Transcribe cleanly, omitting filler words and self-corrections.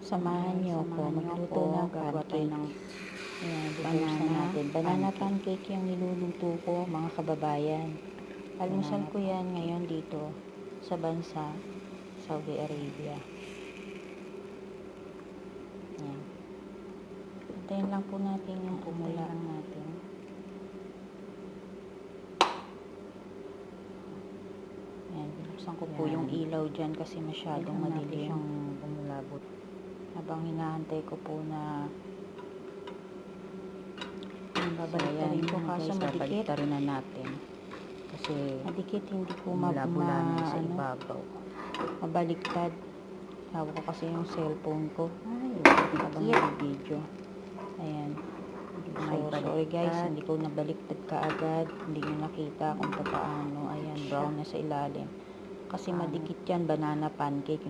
Samahan niyo ako. Magluto na pancake. Ayan, banana pancake yung niluluto ko, mga kababayan. Almusal ko yan ngayon dito sa bansa, Saudi Arabia. Ayan. Hintayin lang po natin yung kumula natin. Ayan, binuksan ko po yung ilaw dyan kasi masyadong madilim siyang umulabot. Habang hinahantay ko po na babaliktarin ko kaso madikit. Na natin. Kasi madikit, hindi ko sa ibabaw. Mabaliktad. Hawak ko kasi yung cellphone ko. Habang video. Ayan. So, sorry guys, hindi ko nabaliktad kaagad. Hindi nyo nakita kung paano. Ayan, brown na sa ilalim. Kasi madikit yan, banana pancake.